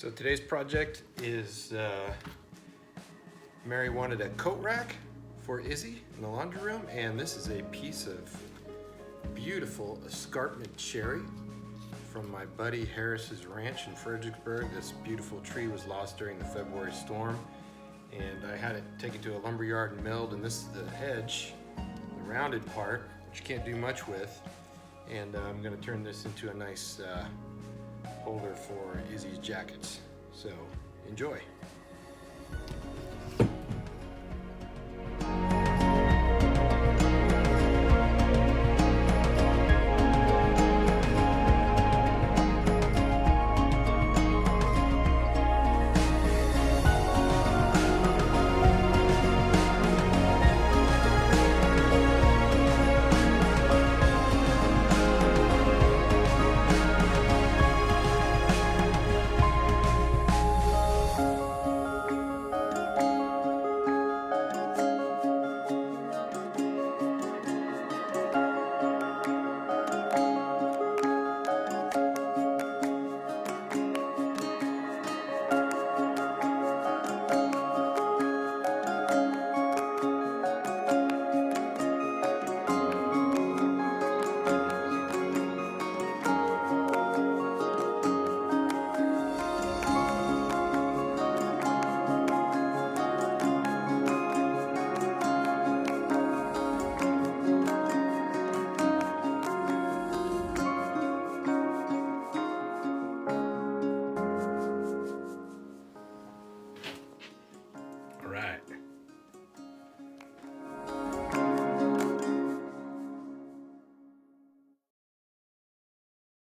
So today's project is Mary wanted a coat rack for Izzy in the laundry room, and this is a piece of beautiful escarpment cherry from my buddy Harris's ranch in Fredericksburg. This beautiful tree was lost during the February storm, and I had it taken to a lumber yard and milled, and this is the edge, the rounded part, which you can't do much with, and I'm going to turn this into a nice holder for Izzy's jackets. So enjoy.